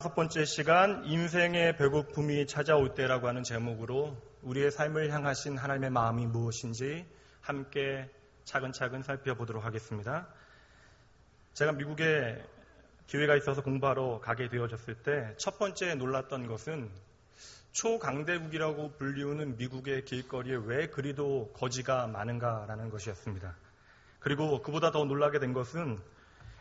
첫 번째 시간, 인생의 배고픔이 찾아올 때라고 하는 제목으로 우리의 삶을 향하신 하나님의 마음이 무엇인지 함께 차근차근 살펴보도록 하겠습니다. 제가 미국에 기회가 있어서 공부하러 가게 되어졌을 때 첫 번째 놀랐던 것은 초강대국이라고 불리우는 미국의 길거리에 왜 그리도 거지가 많은가라는 것이었습니다. 그리고 그보다 더 놀라게 된 것은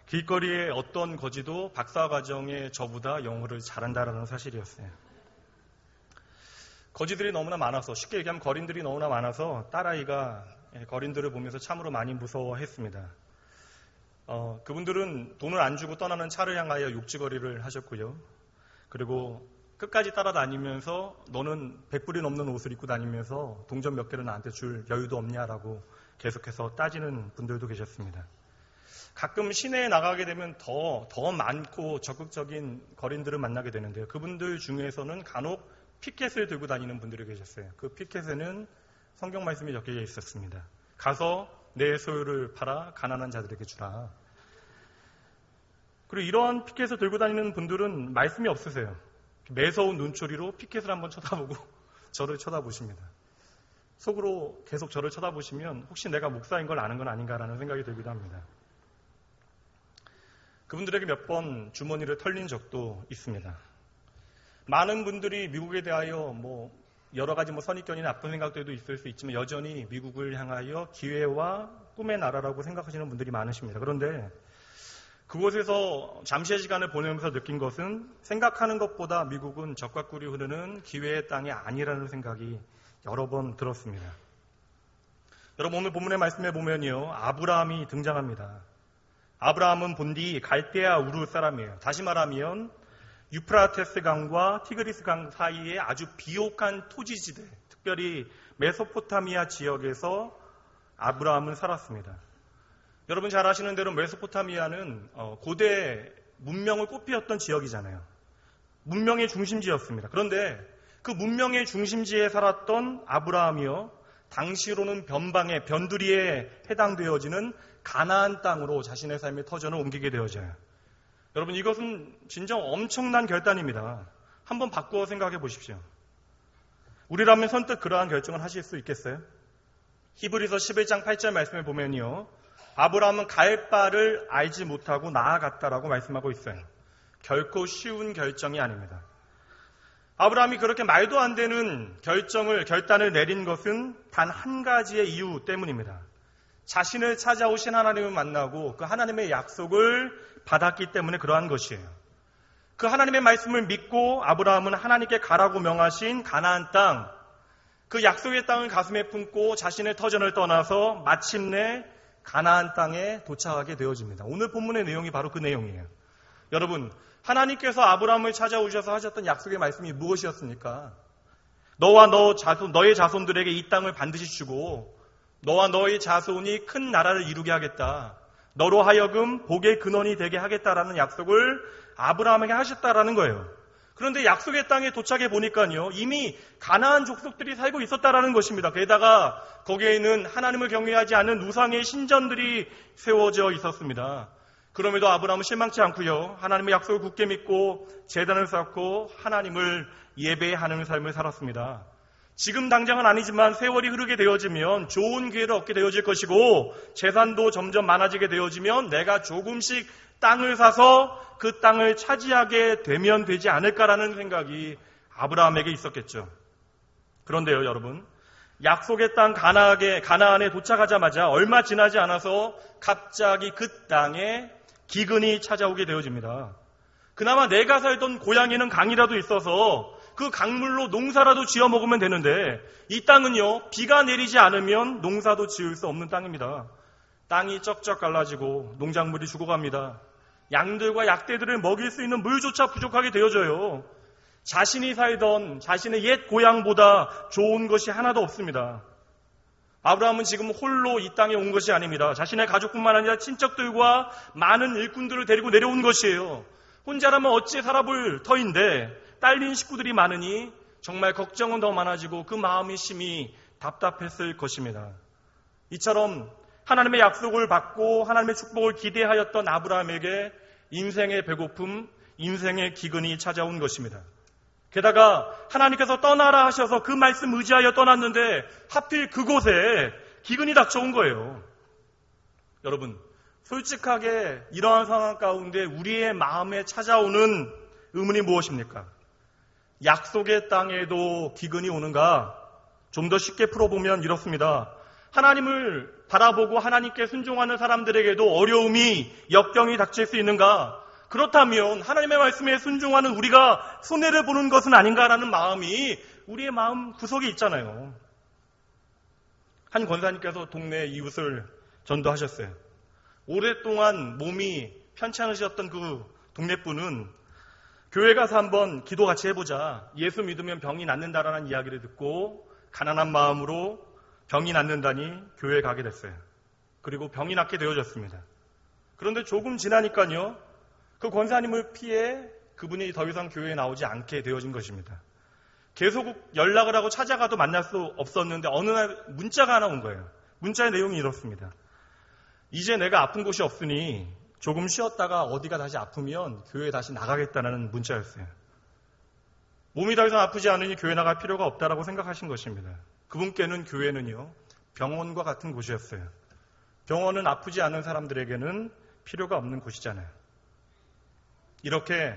길거리에 어떤 거지도 박사과정의 저보다 영어를 잘한다는 사실이었어요. 거지들이 너무나 많아서, 쉽게 얘기하면 거린들이 너무나 많아서 딸아이가 거린들을 보면서 참으로 많이 무서워했습니다. 그분들은 돈을 안 주고 떠나는 차를 향하여 욕지거리를 하셨고요. 그리고 끝까지 따라다니면서 너는 100불이 넘는 옷을 입고 다니면서 동전 몇 개를 나한테 줄 여유도 없냐라고 계속해서 따지는 분들도 계셨습니다. 가끔 시내에 나가게 되면 더 많고 적극적인 거린들을 만나게 되는데요. 그분들 중에서는 간혹 피켓을 들고 다니는 분들이 계셨어요. 그 피켓에는 성경 말씀이 적혀져 있었습니다. 가서 내 소유를 팔아 가난한 자들에게 주라. 그리고 이런 피켓을 들고 다니는 분들은 말씀이 없으세요. 매서운 눈초리로 피켓을 한번 쳐다보고 저를 쳐다보십니다. 속으로 계속 저를 쳐다보시면 혹시 내가 목사인 걸 아는 건 아닌가라는 생각이 들기도 합니다. 그분들에게 몇 번 주머니를 털린 적도 있습니다. 많은 분들이 미국에 대하여 여러 가지 선입견이나 나쁜 생각들도 있을 수 있지만 여전히 미국을 향하여 기회와 꿈의 나라라고 생각하시는 분들이 많으십니다. 그런데 그곳에서 잠시의 시간을 보내면서 느낀 것은 생각하는 것보다 미국은 적과 꿀이 흐르는 기회의 땅이 아니라는 생각이 여러 번 들었습니다. 여러분, 오늘 본문의 말씀에 보면요, 아브라함이 등장합니다. 아브라함은 본디 갈대아 우르 사람이에요. 다시 말하면 유프라테스 강과 티그리스 강 사이에 아주 비옥한 토지지대, 특별히 메소포타미아 지역에서 아브라함은 살았습니다. 여러분 잘 아시는 대로 메소포타미아는 고대 문명을 꽃피웠던 지역이잖아요. 문명의 중심지였습니다. 그런데 그 문명의 중심지에 살았던 아브라함이요, 당시로는 변두리에 해당되어지는 가나안 땅으로 자신의 삶의 터전을 옮기게 되어져요. 여러분, 이것은 진정 엄청난 결단입니다. 한번 바꾸어 생각해 보십시오. 우리라면 선뜻 그러한 결정을 하실 수 있겠어요? 히브리서 11장 8절 말씀을 보면요, 아브라함은 갈 바를 알지 못하고 나아갔다라고 말씀하고 있어요. 결코 쉬운 결정이 아닙니다. 아브라함이 그렇게 말도 안 되는 결단을 내린 것은 단 한 가지의 이유 때문입니다. 자신을 찾아오신 하나님을 만나고 그 하나님의 약속을 받았기 때문에 그러한 것이에요. 그 하나님의 말씀을 믿고 아브라함은 하나님께 가라고 명하신 가나안 땅, 그 약속의 땅을 가슴에 품고 자신의 터전을 떠나서 마침내 가나안 땅에 도착하게 되어집니다. 오늘 본문의 내용이 바로 그 내용이에요. 여러분, 하나님께서 아브라함을 찾아오셔서 하셨던 약속의 말씀이 무엇이었습니까? 너와 너의 자손들에게 이 땅을 반드시 주고 너와 너의 자손이 큰 나라를 이루게 하겠다. 너로 하여금 복의 근원이 되게 하겠다라는 약속을 아브라함에게 하셨다라는 거예요. 그런데 약속의 땅에 도착해 보니까요, 이미 가나안 족속들이 살고 있었다라는 것입니다. 게다가 거기에는 하나님을 경외하지 않는 우상의 신전들이 세워져 있었습니다. 그럼에도 아브라함은 실망치 않고요, 하나님의 약속을 굳게 믿고 제단을 쌓고 하나님을 예배하는 삶을 살았습니다. 지금 당장은 아니지만 세월이 흐르게 되어지면 좋은 기회를 얻게 되어질 것이고 재산도 점점 많아지게 되어지면 내가 조금씩 땅을 사서 그 땅을 차지하게 되면 되지 않을까라는 생각이 아브라함에게 있었겠죠. 그런데요, 여러분, 약속의 땅 가나안에 도착하자마자 얼마 지나지 않아서 갑자기 그 땅에 기근이 찾아오게 되어집니다. 그나마 내가 살던 고향에는 강이라도 있어서 그 강물로 농사라도 지어 먹으면 되는데 이 땅은요, 비가 내리지 않으면 농사도 지을 수 없는 땅입니다. 땅이 쩍쩍 갈라지고 농작물이 죽어갑니다. 양들과 약대들을 먹일 수 있는 물조차 부족하게 되어져요. 자신이 살던 자신의 옛 고향보다 좋은 것이 하나도 없습니다. 아브라함은 지금 홀로 이 땅에 온 것이 아닙니다. 자신의 가족뿐만 아니라 친척들과 많은 일꾼들을 데리고 내려온 것이에요. 혼자라면 어찌 살아볼 터인데 딸린 식구들이 많으니 정말 걱정은 더 많아지고 그 마음이 심히 답답했을 것입니다. 이처럼 하나님의 약속을 받고 하나님의 축복을 기대하였던 아브라함에게 인생의 배고픔, 인생의 기근이 찾아온 것입니다. 게다가 하나님께서 떠나라 하셔서 그 말씀 의지하여 떠났는데 하필 그곳에 기근이 닥쳐온 거예요. 여러분, 솔직하게 이러한 상황 가운데 우리의 마음에 찾아오는 의문이 무엇입니까? 약속의 땅에도 기근이 오는가? 좀 더 쉽게 풀어보면 이렇습니다. 하나님을 바라보고 하나님께 순종하는 사람들에게도 어려움이, 역경이 닥칠 수 있는가? 그렇다면 하나님의 말씀에 순종하는 우리가 손해를 보는 것은 아닌가라는 마음이 우리의 마음 구석에 있잖아요. 한 권사님께서 동네 이웃을 전도하셨어요. 오랫동안 몸이 편찮으셨던 그 동네분은 교회 가서 한번 기도 같이 해보자. 예수 믿으면 병이 낫는다라는 이야기를 듣고 가난한 마음으로 병이 낫는다니 교회에 가게 됐어요. 그리고 병이 낫게 되어졌습니다. 그런데 조금 지나니까요, 그 권사님을 피해 그분이 더 이상 교회에 나오지 않게 되어진 것입니다. 계속 연락을 하고 찾아가도 만날 수 없었는데 어느 날 문자가 하나 온 거예요. 문자의 내용이 이렇습니다. 이제 내가 아픈 곳이 없으니 조금 쉬었다가 어디가 다시 아프면 교회에 다시 나가겠다는 문자였어요. 몸이 더 이상 아프지 않으니 교회 나갈 필요가 없다라고 생각하신 것입니다. 그분께는 교회는요, 병원과 같은 곳이었어요. 병원은 아프지 않은 사람들에게는 필요가 없는 곳이잖아요. 이렇게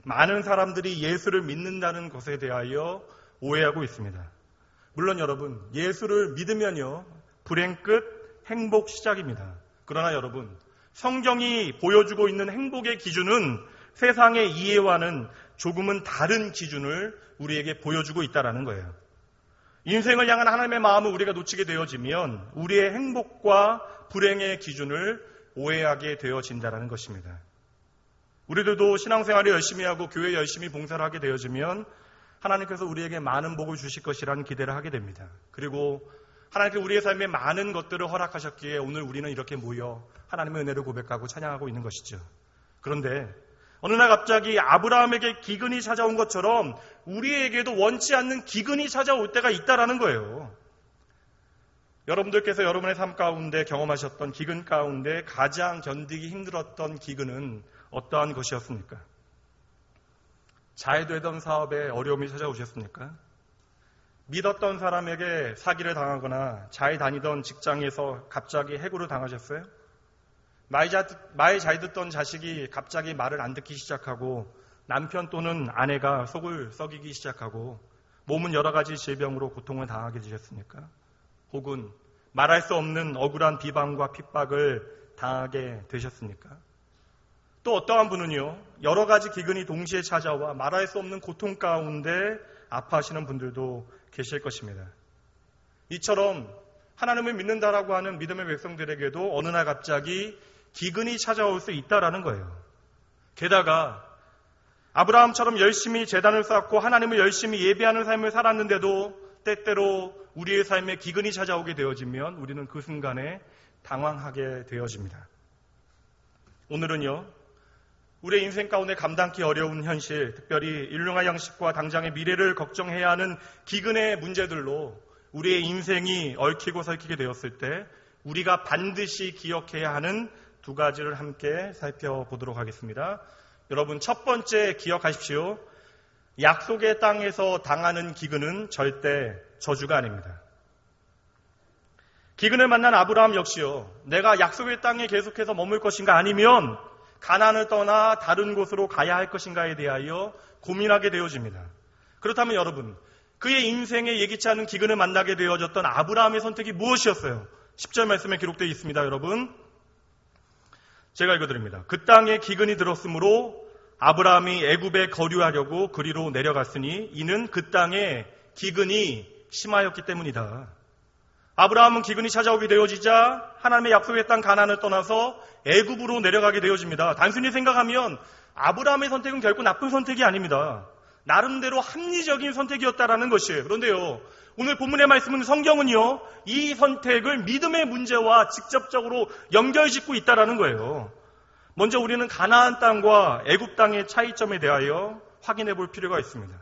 많은 사람들이 예수를 믿는다는 것에 대하여 오해하고 있습니다. 물론 여러분, 예수를 믿으면요, 불행 끝, 행복 시작입니다. 그러나 여러분, 성경이 보여주고 있는 행복의 기준은 세상의 이해와는 조금은 다른 기준을 우리에게 보여주고 있다는 거예요. 인생을 향한 하나님의 마음을 우리가 놓치게 되어지면 우리의 행복과 불행의 기준을 오해하게 되어진다는 것입니다. 우리들도 신앙생활을 열심히 하고 교회 열심히 봉사를 하게 되어지면 하나님께서 우리에게 많은 복을 주실 것이라는 기대를 하게 됩니다. 그리고 하나님께서 우리의 삶에 많은 것들을 허락하셨기에 오늘 우리는 이렇게 모여 하나님의 은혜를 고백하고 찬양하고 있는 것이죠. 그런데 어느 날 갑자기 아브라함에게 기근이 찾아온 것처럼 우리에게도 원치 않는 기근이 찾아올 때가 있다라는 거예요. 여러분들께서 여러분의 삶 가운데 경험하셨던 기근 가운데 가장 견디기 힘들었던 기근은 어떠한 것이었습니까? 잘 되던 사업에 어려움이 찾아오셨습니까? 믿었던 사람에게 사기를 당하거나 잘 다니던 직장에서 갑자기 해고를 당하셨어요? 말 잘 듣던 자식이 갑자기 말을 안 듣기 시작하고 남편 또는 아내가 속을 썩이기 시작하고 몸은 여러 가지 질병으로 고통을 당하게 되셨습니까? 혹은 말할 수 없는 억울한 비방과 핍박을 당하게 되셨습니까? 또 어떠한 분은요, 여러 가지 기근이 동시에 찾아와 말할 수 없는 고통 가운데 아파하시는 분들도 계실 것입니다. 이처럼 하나님을 믿는다라고 하는 믿음의 백성들에게도 어느 날 갑자기 기근이 찾아올 수 있다라는 거예요. 게다가 아브라함처럼 열심히 제단을 쌓고 하나님을 열심히 예배하는 삶을 살았는데도 때때로 우리의 삶에 기근이 찾아오게 되어지면 우리는 그 순간에 당황하게 되어집니다. 오늘은요, 우리의 인생 가운데 감당기 어려운 현실, 특별히 일용할 양식과 당장의 미래를 걱정해야 하는 기근의 문제들로 우리의 인생이 얽히고 설키게 되었을 때 우리가 반드시 기억해야 하는 두 가지를 함께 살펴보도록 하겠습니다. 여러분, 첫 번째 기억하십시오. 약속의 땅에서 당하는 기근은 절대 저주가 아닙니다. 기근을 만난 아브라함 역시요, 내가 약속의 땅에 계속해서 머물 것인가 아니면 가나안을 떠나 다른 곳으로 가야 할 것인가에 대하여 고민하게 되어집니다. 그렇다면 여러분, 그의 인생에 예기치 않은 기근을 만나게 되어졌던 아브라함의 선택이 무엇이었어요? 10절 말씀에 기록되어 있습니다. 여러분, 제가 읽어드립니다. 그 땅에 기근이 들었으므로 아브라함이 애굽에 거류하려고 그리로 내려갔으니 이는 그 땅에 기근이 심하였기 때문이다. 아브라함은 기근이 찾아오게 되어지자 하나님의 약속의 땅 가나안을 떠나서 애굽으로 내려가게 되어집니다. 단순히 생각하면 아브라함의 선택은 결코 나쁜 선택이 아닙니다. 나름대로 합리적인 선택이었다라는 것이에요. 그런데요, 오늘 본문의 말씀은 성경은요, 이 선택을 믿음의 문제와 직접적으로 연결짓고 있다라는 거예요. 먼저 우리는 가나안 땅과 애굽 땅의 차이점에 대하여 확인해 볼 필요가 있습니다.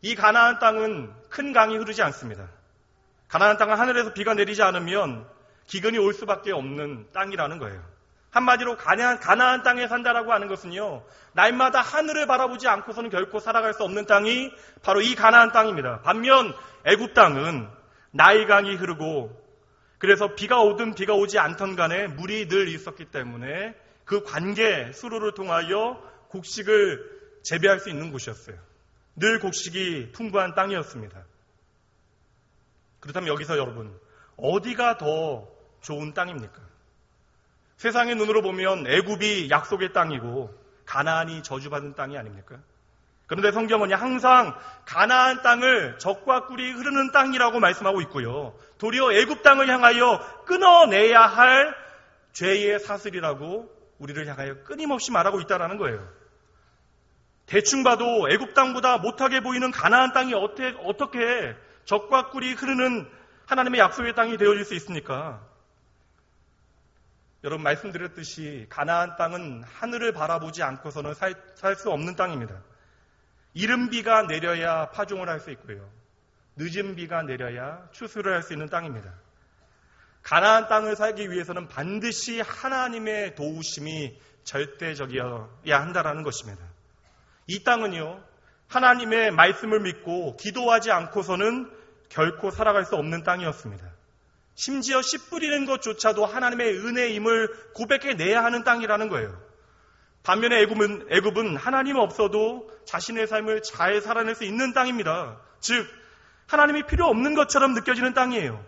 이 가나안 땅은 큰 강이 흐르지 않습니다. 가나안 땅은 하늘에서 비가 내리지 않으면 기근이 올 수밖에 없는 땅이라는 거예요. 한마디로 가나안 땅에 산다라고 하는 것은요, 날마다 하늘을 바라보지 않고서는 결코 살아갈 수 없는 땅이 바로 이 가나안 땅입니다. 반면 애굽 땅은 나일강이 흐르고, 그래서 비가 오든 비가 오지 않던 간에 물이 늘 있었기 때문에 그 관계 수로를 통하여 곡식을 재배할 수 있는 곳이었어요. 늘 곡식이 풍부한 땅이었습니다. 그렇다면 여기서 여러분, 어디가 더 좋은 땅입니까? 세상의 눈으로 보면 애굽이 약속의 땅이고 가나안이 저주받은 땅이 아닙니까? 그런데 성경은 항상 가나안 땅을 젖과 꿀이 흐르는 땅이라고 말씀하고 있고요. 도리어 애굽 땅을 향하여 끊어내야 할 죄의 사슬이라고 우리를 향하여 끊임없이 말하고 있다는 거예요. 대충 봐도 애굽 땅보다 못하게 보이는 가나안 땅이 어떻게 젖과 꿀이 흐르는 하나님의 약속의 땅이 되어질 수 있습니까? 여러분, 말씀드렸듯이 가나안 땅은 하늘을 바라보지 않고서는 살 수 없는 땅입니다. 이른 비가 내려야 파종을 할 수 있고요. 늦은 비가 내려야 추수를 할 수 있는 땅입니다. 가나안 땅을 살기 위해서는 반드시 하나님의 도우심이 절대적이어야 한다는 것입니다. 이 땅은요, 하나님의 말씀을 믿고 기도하지 않고서는 결코 살아갈 수 없는 땅이었습니다. 심지어 씨 뿌리는 것조차도 하나님의 은혜임을 고백해내야 하는 땅이라는 거예요. 반면에 애굽은 하나님 없어도 자신의 삶을 잘 살아낼 수 있는 땅입니다. 즉, 하나님이 필요 없는 것처럼 느껴지는 땅이에요.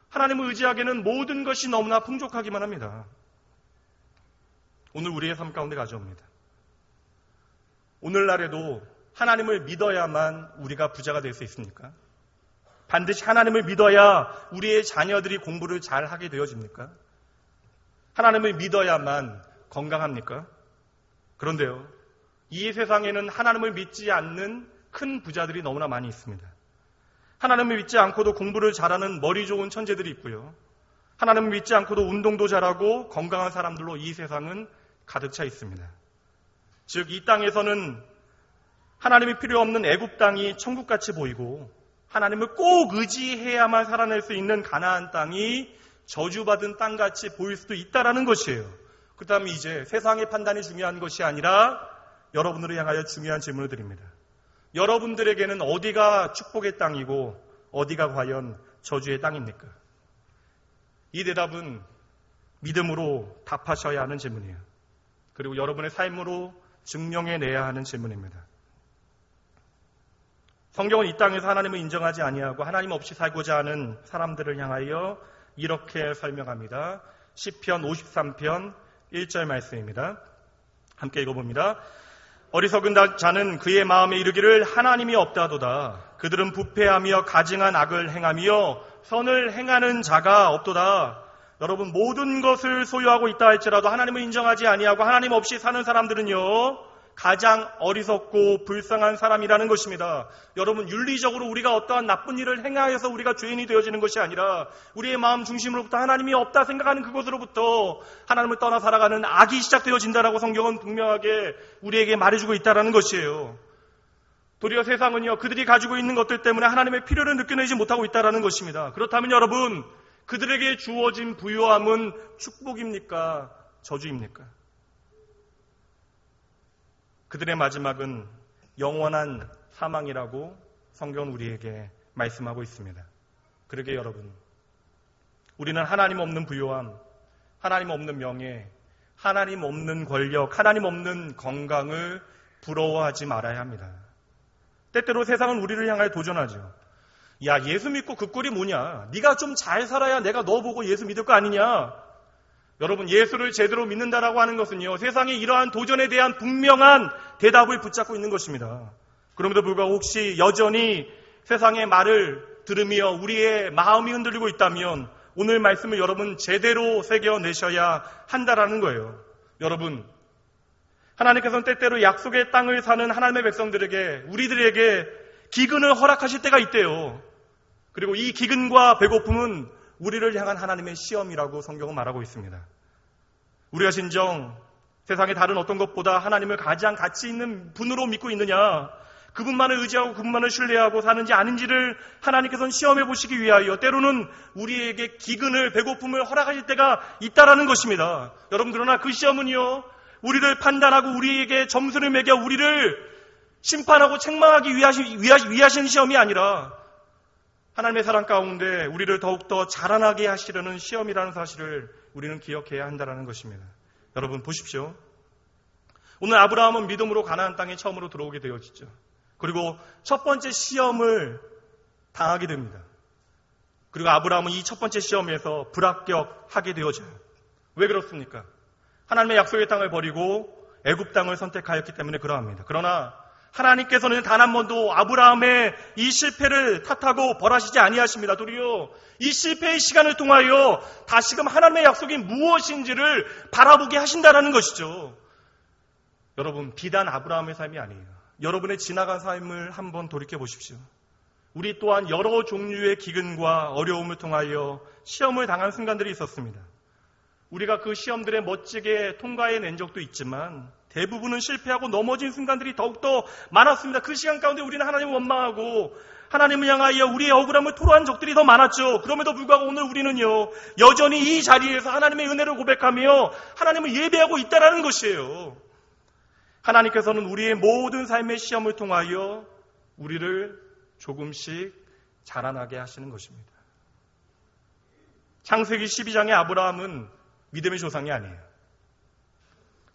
하나님을 의지하기에는 모든 것이 너무나 풍족하기만 합니다. 오늘 우리의 삶 가운데 가져옵니다. 오늘날에도 하나님을 믿어야만 우리가 부자가 될 수 있습니까? 반드시 하나님을 믿어야 우리의 자녀들이 공부를 잘 하게 되어집니까? 하나님을 믿어야만 건강합니까? 그런데요, 이 세상에는 하나님을 믿지 않는 큰 부자들이 너무나 많이 있습니다. 하나님을 믿지 않고도 공부를 잘하는 머리 좋은 천재들이 있고요. 하나님을 믿지 않고도 운동도 잘하고 건강한 사람들로 이 세상은 가득 차 있습니다. 즉, 이 땅에서는 하나님이 필요 없는 애굽 땅이 천국같이 보이고 하나님을 꼭 의지해야만 살아낼 수 있는 가나안 땅이 저주받은 땅같이 보일 수도 있다는 것이에요. 그렇다면 이제 세상의 판단이 중요한 것이 아니라 여러분들을 향하여 중요한 질문을 드립니다. 여러분들에게는 어디가 축복의 땅이고 어디가 과연 저주의 땅입니까? 이 대답은 믿음으로 답하셔야 하는 질문이에요. 그리고 여러분의 삶으로 증명해내야 하는 질문입니다. 성경은 이 땅에서 하나님을 인정하지 아니하고 하나님 없이 살고자 하는 사람들을 향하여 이렇게 설명합니다. 시편 53편 1절 말씀입니다. 함께 읽어봅니다. 어리석은 자는 그의 마음에 이르기를 하나님이 없다도다. 그들은 부패하며 가증한 악을 행하며 선을 행하는 자가 없도다. 여러분, 모든 것을 소유하고 있다 할지라도 하나님을 인정하지 아니하고 하나님 없이 사는 사람들은요, 가장 어리석고 불쌍한 사람이라는 것입니다. 여러분, 윤리적으로 우리가 어떠한 나쁜 일을 행하여서 우리가 죄인이 되어지는 것이 아니라 우리의 마음 중심으로부터 하나님이 없다 생각하는 그것으로부터 하나님을 떠나 살아가는 악이 시작되어진다라고 성경은 분명하게 우리에게 말해주고 있다는 것이에요. 도리어 세상은요, 그들이 가지고 있는 것들 때문에 하나님의 필요를 느껴내지 못하고 있다는 것입니다. 그렇다면 여러분, 그들에게 주어진 부요함은 축복입니까? 저주입니까? 그들의 마지막은 영원한 사망이라고 성경은 우리에게 말씀하고 있습니다. 그러게 여러분, 우리는 하나님 없는 부요함, 하나님 없는 명예, 하나님 없는 권력, 하나님 없는 건강을 부러워하지 말아야 합니다. 때때로 세상은 우리를 향하여 도전하죠. 야, 예수 믿고 그 꼴이 뭐냐? 네가 좀 잘 살아야 내가 너 보고 예수 믿을 거 아니냐? 여러분, 예수를 제대로 믿는다라고 하는 것은요, 세상의 이러한 도전에 대한 분명한 대답을 붙잡고 있는 것입니다. 그럼에도 불구하고 혹시 여전히 세상의 말을 들으며 우리의 마음이 흔들리고 있다면 오늘 말씀을 여러분 제대로 새겨내셔야 한다라는 거예요. 여러분, 하나님께서는 때때로 약속의 땅을 사는 하나님의 백성들에게, 우리들에게 기근을 허락하실 때가 있대요. 그리고 이 기근과 배고픔은 우리를 향한 하나님의 시험이라고 성경은 말하고 있습니다. 우리가 진정 세상의 다른 어떤 것보다 하나님을 가장 가치 있는 분으로 믿고 있느냐, 그분만을 의지하고 그분만을 신뢰하고 사는지 아닌지를 하나님께서는 시험해 보시기 위하여 때로는 우리에게 기근을, 배고픔을 허락하실 때가 있다라는 것입니다. 여러분, 그러나 그 시험은요, 우리를 판단하고 우리에게 점수를 매겨 우리를 심판하고 책망하기 위하신 시험이 아니라 하나님의 사랑 가운데 우리를 더욱더 자라나게 하시려는 시험이라는 사실을 우리는 기억해야 한다는 것입니다. 여러분 보십시오. 오늘 아브라함은 믿음으로 가나안 땅에 처음으로 들어오게 되어지죠. 그리고 첫 번째 시험을 당하게 됩니다. 그리고 아브라함은 이 첫 번째 시험에서 불합격하게 되어져요. 왜 그렇습니까? 하나님의 약속의 땅을 버리고 애굽 땅을 선택하였기 때문에 그러합니다. 그러나 하나님께서는 단 한 번도 아브라함의 이 실패를 탓하고 벌하시지 아니하십니다. 도리어 이 실패의 시간을 통하여 다시금 하나님의 약속이 무엇인지를 바라보게 하신다는 것이죠. 여러분, 비단 아브라함의 삶이 아니에요. 여러분의 지나간 삶을 한번 돌이켜 보십시오. 우리 또한 여러 종류의 기근과 어려움을 통하여 시험을 당한 순간들이 있었습니다. 우리가 그 시험들에 멋지게 통과해낸 적도 있지만 대부분은 실패하고 넘어진 순간들이 더욱더 많았습니다. 그 시간 가운데 우리는 하나님을 원망하고 하나님을 향하여 우리의 억울함을 토로한 적들이 더 많았죠. 그럼에도 불구하고 오늘 우리는요, 여전히 이 자리에서 하나님의 은혜를 고백하며 하나님을 예배하고 있다는 것이에요. 하나님께서는 우리의 모든 삶의 시험을 통하여 우리를 조금씩 자라나게 하시는 것입니다. 창세기 12장의 아브라함은 믿음의 조상이 아니에요.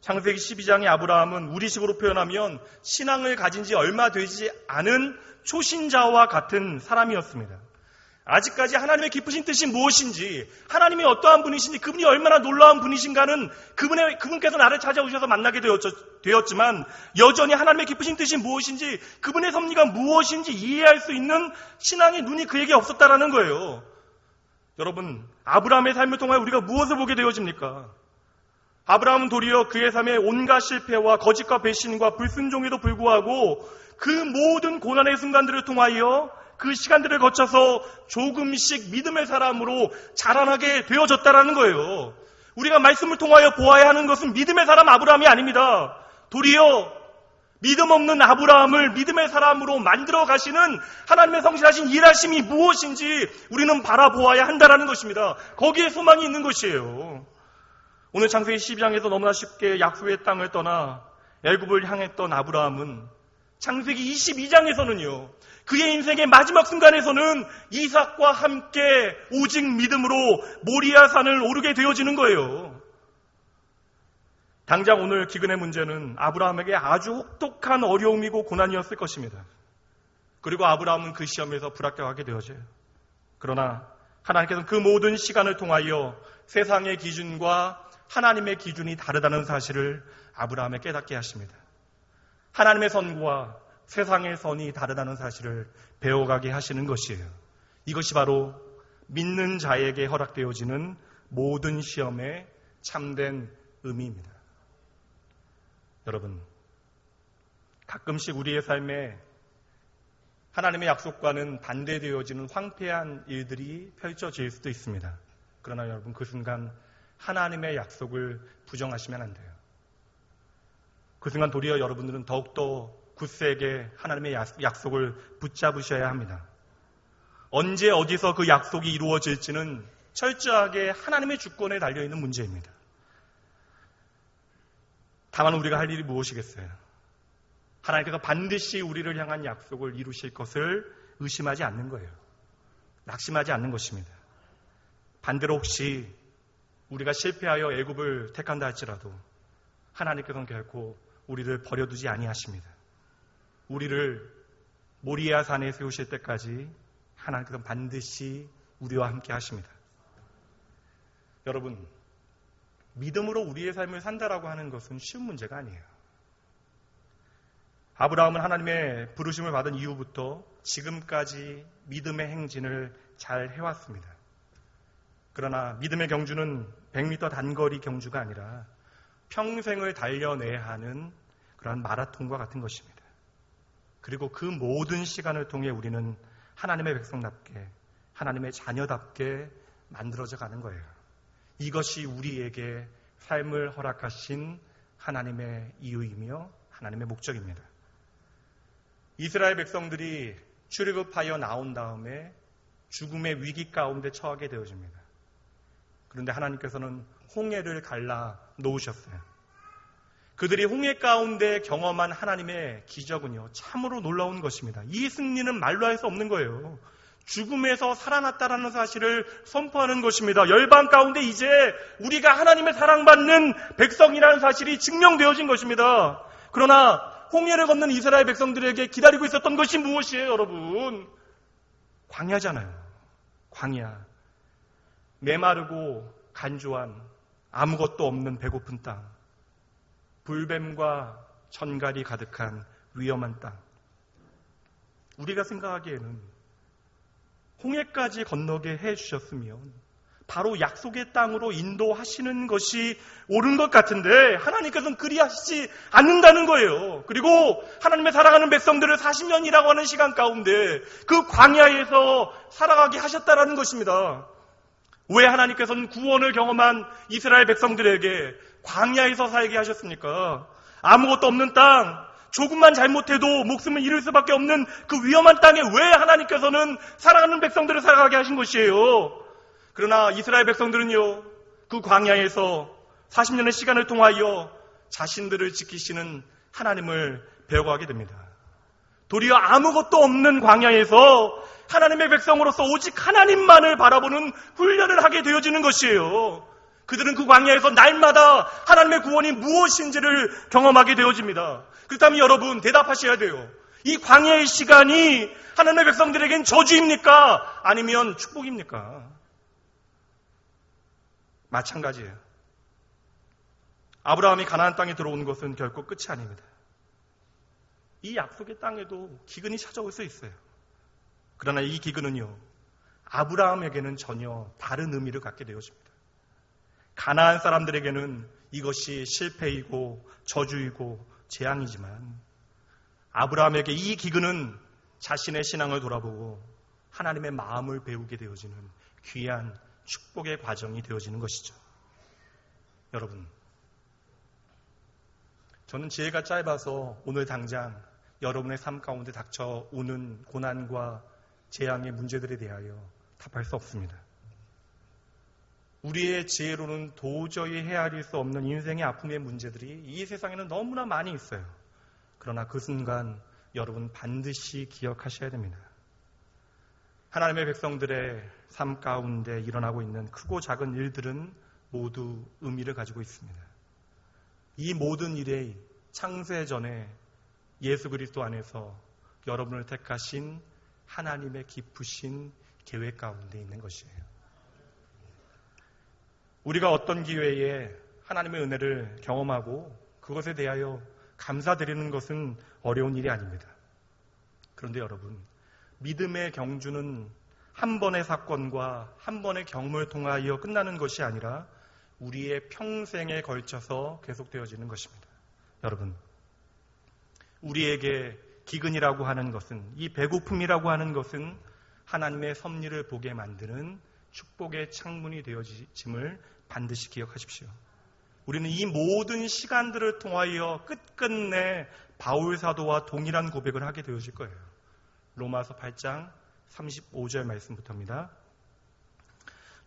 창세기 12장의 아브라함은 우리식으로 표현하면 신앙을 가진 지 얼마 되지 않은 초신자와 같은 사람이었습니다. 아직까지 하나님의 깊으신 뜻이 무엇인지, 하나님이 어떠한 분이신지, 그분이 얼마나 놀라운 분이신가는 그분께서 나를 찾아오셔서 만나게 되었지만 여전히 하나님의 깊으신 뜻이 무엇인지, 그분의 섭리가 무엇인지 이해할 수 있는 신앙의 눈이 그에게 없었다라는 거예요. 여러분, 아브라함의 삶을 통해 우리가 무엇을 보게 되어집니까? 아브라함은 도리어 그의 삶의 온갖 실패와 거짓과 배신과 불순종에도 불구하고 그 모든 고난의 순간들을 통하여 그 시간들을 거쳐서 조금씩 믿음의 사람으로 자라나게 되어졌다라는 거예요. 우리가 말씀을 통하여 보아야 하는 것은 믿음의 사람 아브라함이 아닙니다. 도리어 믿음 없는 아브라함을 믿음의 사람으로 만들어 가시는 하나님의 성실하신 일하심이 무엇인지 우리는 바라보아야 한다라는 것입니다. 거기에 소망이 있는 것이에요. 오늘 창세기 12장에서 너무나 쉽게 약속의 땅을 떠나 애굽을 향했던 아브라함은 창세기 22장에서는요, 그의 인생의 마지막 순간에서는 이삭과 함께 오직 믿음으로 모리아 산을 오르게 되어지는 거예요. 당장 오늘 기근의 문제는 아브라함에게 아주 혹독한 어려움이고 고난이었을 것입니다. 그리고 아브라함은 그 시험에서 불합격하게 되어져요. 그러나 하나님께서는 그 모든 시간을 통하여 세상의 기준과 하나님의 기준이 다르다는 사실을 아브라함에 깨닫게 하십니다. 하나님의 선과 세상의 선이 다르다는 사실을 배워가게 하시는 것이에요. 이것이 바로 믿는 자에게 허락되어지는 모든 시험의 참된 의미입니다. 여러분, 가끔씩 우리의 삶에 하나님의 약속과는 반대되어지는 황폐한 일들이 펼쳐질 수도 있습니다. 그러나 여러분, 그 순간 하나님의 약속을 부정하시면 안 돼요. 그 순간 도리어 여러분들은 더욱더 굳세게 하나님의 약속을 붙잡으셔야 합니다. 언제 어디서 그 약속이 이루어질지는 철저하게 하나님의 주권에 달려있는 문제입니다. 다만 우리가 할 일이 무엇이겠어요? 하나님께서 반드시 우리를 향한 약속을 이루실 것을 의심하지 않는 거예요. 낙심하지 않는 것입니다. 반대로 혹시 우리가 실패하여 애굽을 택한다 할지라도 하나님께서는 결코 우리를 버려두지 아니하십니다. 우리를 모리아 산에 세우실 때까지 하나님께서는 반드시 우리와 함께 하십니다. 여러분, 믿음으로 우리의 삶을 산다라고 하는 것은 쉬운 문제가 아니에요. 아브라함은 하나님의 부르심을 받은 이후부터 지금까지 믿음의 행진을 잘 해왔습니다. 그러나 믿음의 경주는 100m 단거리 경주가 아니라 평생을 달려내야 하는 그러한 마라톤과 같은 것입니다. 그리고 그 모든 시간을 통해 우리는 하나님의 백성답게, 하나님의 자녀답게 만들어져 가는 거예요. 이것이 우리에게 삶을 허락하신 하나님의 이유이며 하나님의 목적입니다. 이스라엘 백성들이 출애굽하여 나온 다음에 죽음의 위기 가운데 처하게 되어집니다. 그런데 하나님께서는 홍해를 갈라 놓으셨어요. 그들이 홍해 가운데 경험한 하나님의 기적은요, 참으로 놀라운 것입니다. 이 승리는 말로 할 수 없는 거예요. 죽음에서 살아났다라는 사실을 선포하는 것입니다. 열방 가운데 이제 우리가 하나님의 사랑받는 백성이라는 사실이 증명되어진 것입니다. 그러나 홍해를 건넌 이스라엘 백성들에게 기다리고 있었던 것이 무엇이에요, 여러분? 광야잖아요. 광야. 메마르고 간조한 아무것도 없는 배고픈 땅. 불뱀과 전갈이 가득한 위험한 땅. 우리가 생각하기에는 홍해까지 건너게 해주셨으면 바로 약속의 땅으로 인도하시는 것이 옳은 것 같은데 하나님께서는 그리하시지 않는다는 거예요. 그리고 하나님의 사랑하는 백성들을 40년이라고 하는 시간 가운데 그 광야에서 살아가게 하셨다라는 것입니다. 왜 하나님께서는 구원을 경험한 이스라엘 백성들에게 광야에서 살게 하셨습니까? 아무것도 없는 땅, 조금만 잘못해도 목숨을 잃을 수밖에 없는 그 위험한 땅에 왜 하나님께서는 사랑하는 백성들을 살아가게 하신 것이에요? 그러나 이스라엘 백성들은요, 그 광야에서 40년의 시간을 통하여 자신들을 지키시는 하나님을 배워가게 됩니다. 도리어 아무것도 없는 광야에서 하나님의 백성으로서 오직 하나님만을 바라보는 훈련을 하게 되어지는 것이에요. 그들은 그 광야에서 날마다 하나님의 구원이 무엇인지를 경험하게 되어집니다. 그렇다면 여러분 대답하셔야 돼요. 이 광야의 시간이 하나님의 백성들에겐 저주입니까? 아니면 축복입니까? 마찬가지예요. 아브라함이 가나안 땅에 들어온 것은 결코 끝이 아닙니다. 이 약속의 땅에도 기근이 찾아올 수 있어요. 그러나 이 기근은요, 아브라함에게는 전혀 다른 의미를 갖게 되어집니다. 가나안 사람들에게는 이것이 실패이고 저주이고 재앙이지만 아브라함에게 이 기근은 자신의 신앙을 돌아보고 하나님의 마음을 배우게 되어지는 귀한 축복의 과정이 되어지는 것이죠. 여러분, 저는 지혜가 짧아서 오늘 당장 여러분의 삶 가운데 닥쳐오는 고난과 재앙의 문제들에 대하여 답할 수 없습니다. 우리의 지혜로는 도저히 헤아릴 수 없는 인생의 아픔의 문제들이 이 세상에는 너무나 많이 있어요. 그러나 그 순간 여러분 반드시 기억하셔야 됩니다. 하나님의 백성들의 삶 가운데 일어나고 있는 크고 작은 일들은 모두 의미를 가지고 있습니다. 이 모든 일의 창세 전에 예수 그리스도 안에서 여러분을 택하신 하나님의 깊으신 계획 가운데 있는 것이에요. 우리가 어떤 기회에 하나님의 은혜를 경험하고 그것에 대하여 감사드리는 것은 어려운 일이 아닙니다. 그런데 여러분, 믿음의 경주는 한 번의 사건과 한 번의 경험을 통하여 끝나는 것이 아니라 우리의 평생에 걸쳐서 계속되어지는 것입니다. 여러분, 우리에게 기근이라고 하는 것은, 이 배고픔이라고 하는 것은 하나님의 섭리를 보게 만드는 축복의 창문이 되어짐을 반드시 기억하십시오. 우리는 이 모든 시간들을 통하여 끝끝내 바울 사도와 동일한 고백을 하게 되어질 거예요. 로마서 8장 35절 말씀부터입니다.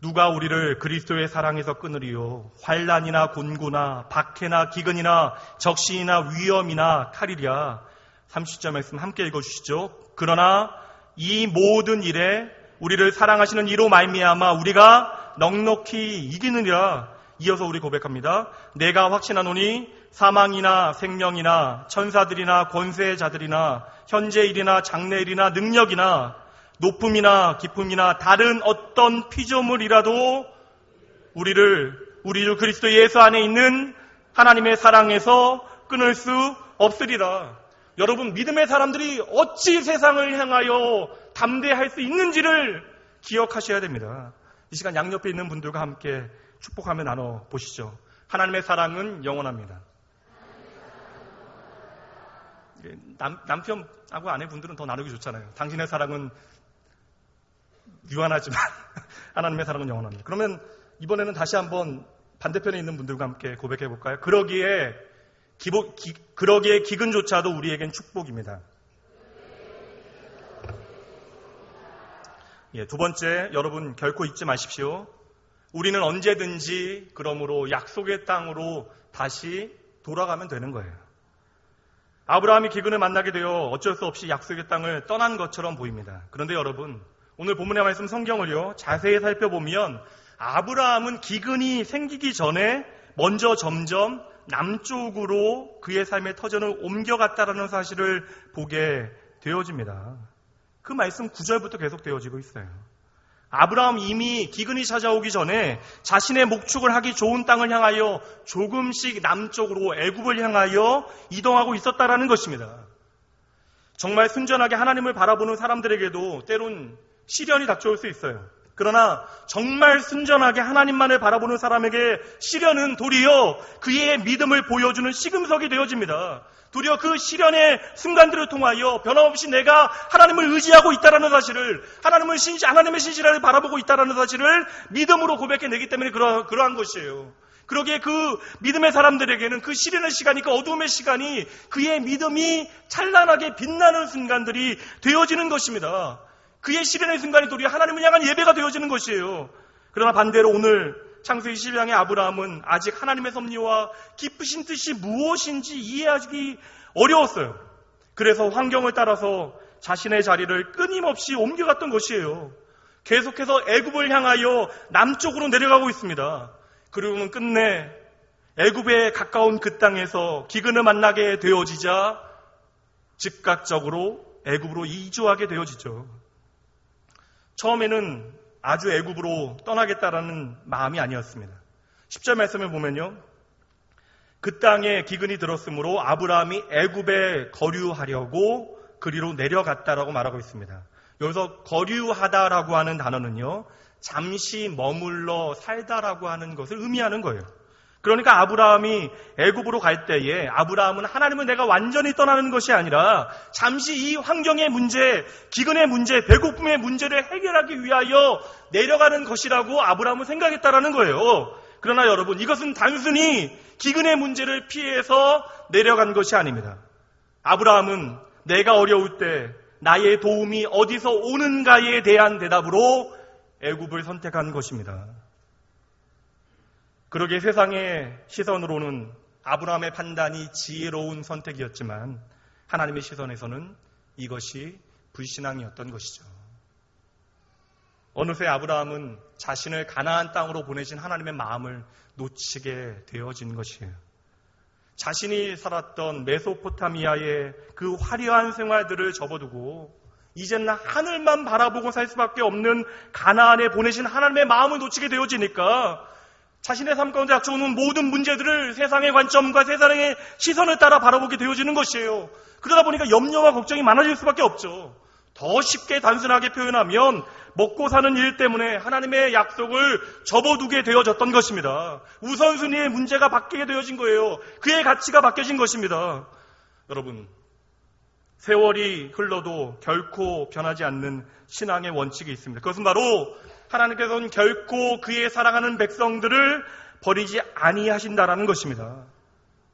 누가 우리를 그리스도의 사랑에서 끊으리요? 환난이나 곤고나 박해나 기근이나 적신이나 위험이나 칼이랴. 30절 말씀 함께 읽어주시죠. 그러나 이 모든 일에 우리를 사랑하시는 이로 말미암아 우리가 넉넉히 이기느니라. 이어서 우리 고백합니다. 내가 확신하노니 사망이나 생명이나 천사들이나 권세자들이나 현재일이나 장래일이나 능력이나 높음이나 깊음이나 다른 어떤 피조물이라도 우리를 우리 주 그리스도 예수 안에 있는 하나님의 사랑에서 끊을 수 없으리라. 여러분, 믿음의 사람들이 어찌 세상을 향하여 담대할 수 있는지를 기억하셔야 됩니다. 이 시간 양옆에 있는 분들과 함께 축복하며 나눠보시죠. 하나님의 사랑은 영원합니다. 남편하고 아내분들은 더 나누기 좋잖아요. 당신의 사랑은 유한하지만 하나님의 사랑은 영원합니다. 그러면 이번에는 다시 한번 반대편에 있는 분들과 함께 고백해 볼까요? 그러기에 기근조차도 우리에겐 축복입니다. 두 번째, 여러분 결코 잊지 마십시오. 우리는 언제든지 그러므로 약속의 땅으로 다시 돌아가면 되는 거예요. 아브라함이 기근을 만나게 되어 어쩔 수 없이 약속의 땅을 떠난 것처럼 보입니다. 그런데 여러분, 오늘 본문의 말씀 성경을요 자세히 살펴보면 아브라함은 기근이 생기기 전에 먼저 점점 남쪽으로 그의 삶의 터전을 옮겨갔다라는 사실을 보게 되어집니다. 그 말씀 9절부터 계속 되어지고 있어요. 아브라함 이미 기근이 찾아오기 전에 자신의 목축을 하기 좋은 땅을 향하여 조금씩 남쪽으로 애굽을 향하여 이동하고 있었다라는 것입니다. 정말 순전하게 하나님을 바라보는 사람들에게도 때론 시련이 닥쳐올 수 있어요. 그러나 정말 순전하게 하나님만을 바라보는 사람에게 시련은 도리어 그의 믿음을 보여주는 시금석이 되어집니다. 도리어 그 시련의 순간들을 통하여 변함없이 내가 하나님을 의지하고 있다는 사실을, 하나님의 신실함을 바라보고 있다는 사실을 믿음으로 고백해내기 때문에 그러한 것이에요. 그러기에 그 믿음의 사람들에게는 그 시련의 시간이, 그 어두움의 시간이 그의 믿음이 찬란하게 빛나는 순간들이 되어지는 것입니다. 그의 시련의 순간이 도리어 하나님을 향한 예배가 되어지는 것이에요. 그러나 반대로 오늘 창세기 12장의 아브라함은 아직 하나님의 섭리와 깊으신 뜻이 무엇인지 이해하기 어려웠어요. 그래서 환경을 따라서 자신의 자리를 끊임없이 옮겨갔던 것이에요. 계속해서 애굽을 향하여 남쪽으로 내려가고 있습니다. 그리고는 끝내 애굽에 가까운 그 땅에서 기근을 만나게 되어지자 즉각적으로 애굽으로 이주하게 되어지죠. 처음에는 아주 애굽으로 떠나겠다라는 마음이 아니었습니다. 10절 말씀을 보면요, 그 땅에 기근이 들었으므로 아브라함이 애굽에 거류하려고 그리로 내려갔다라고 말하고 있습니다. 여기서 거류하다라고 하는 단어는요, 잠시 머물러 살다라고 하는 것을 의미하는 거예요. 그러니까 아브라함이 애굽으로 갈 때에 아브라함은 하나님을 내가 완전히 떠나는 것이 아니라 잠시 이 환경의 문제, 기근의 문제, 배고픔의 문제를 해결하기 위하여 내려가는 것이라고 아브라함은 생각했다라는 거예요. 그러나 여러분, 이것은 단순히 기근의 문제를 피해서 내려간 것이 아닙니다. 아브라함은 내가 어려울 때 나의 도움이 어디서 오는가에 대한 대답으로 애굽을 선택한 것입니다. 그러기에 세상의 시선으로는 아브라함의 판단이 지혜로운 선택이었지만 하나님의 시선에서는 이것이 불신앙이었던 것이죠. 어느새 아브라함은 자신을 가나안 땅으로 보내신 하나님의 마음을 놓치게 되어진 것이에요. 자신이 살았던 메소포타미아의 그 화려한 생활들을 접어두고 이제는 하늘만 바라보고 살 수밖에 없는 가나안에 보내신 하나님의 마음을 놓치게 되어지니까 자신의 삶 가운데 닥쳐오는 모든 문제들을 세상의 관점과 세상의 시선을 따라 바라보게 되어지는 것이에요. 그러다 보니까 염려와 걱정이 많아질 수밖에 없죠. 더 쉽게 단순하게 표현하면 먹고 사는 일 때문에 하나님의 약속을 접어두게 되어졌던 것입니다. 우선순위의 문제가 바뀌게 되어진 거예요. 그의 가치가 바뀌어진 것입니다. 여러분, 세월이 흘러도 결코 변하지 않는 신앙의 원칙이 있습니다. 그것은 바로 하나님께서는 결코 그의 사랑하는 백성들을 버리지 아니하신다라는 것입니다.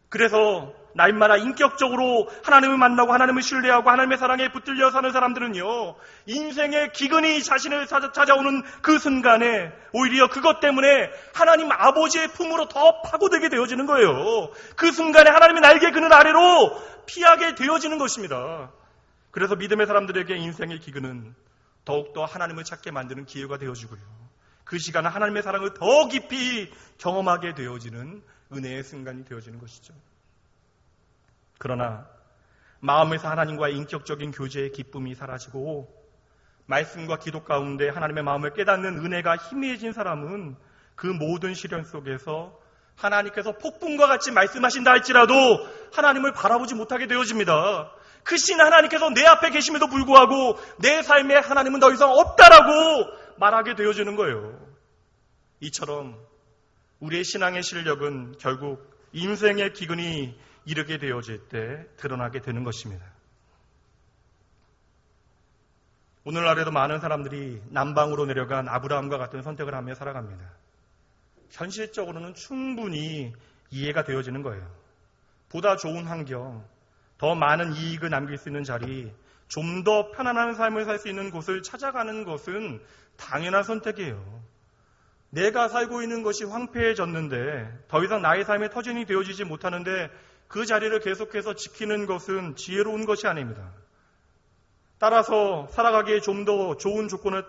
그래서 날마다 인격적으로 하나님을 만나고 하나님을 신뢰하고 하나님의 사랑에 붙들려 사는 사람들은요, 인생의 기근이 자신을 찾아오는 그 순간에 오히려 그것 때문에 하나님 아버지의 품으로 더 파고들게 되어지는 거예요. 그 순간에 하나님의 날개 그늘 아래로 피하게 되어지는 것입니다. 그래서 믿음의 사람들에게 인생의 기근은 더욱더 하나님을 찾게 만드는 기회가 되어지고요, 그 시간은 하나님의 사랑을 더 깊이 경험하게 되어지는 은혜의 순간이 되어지는 것이죠. 그러나 마음에서 하나님과의 인격적인 교제의 기쁨이 사라지고 말씀과 기도 가운데 하나님의 마음을 깨닫는 은혜가 희미해진 사람은 그 모든 시련 속에서 하나님께서 폭풍과 같이 말씀하신다 할지라도 하나님을 바라보지 못하게 되어집니다. 크신 하나님께서 내 앞에 계심에도 불구하고 내 삶에 하나님은 더 이상 없다라고 말하게 되어지는 거예요. 이처럼 우리의 신앙의 실력은 결국 인생의 기근이 이르게 되어질 때 드러나게 되는 것입니다. 오늘날에도 많은 사람들이 남방으로 내려간 아브라함과 같은 선택을 하며 살아갑니다. 현실적으로는 충분히 이해가 되어지는 거예요. 보다 좋은 환경, 더 많은 이익을 남길 수 있는 자리, 좀 더 편안한 삶을 살 수 있는 곳을 찾아가는 것은 당연한 선택이에요. 내가 살고 있는 것이 황폐해졌는데 더 이상 나의 삶의 터전이 되어지지 못하는데 그 자리를 계속해서 지키는 것은 지혜로운 것이 아닙니다. 따라서 살아가기에 좀 더 좋은 조건을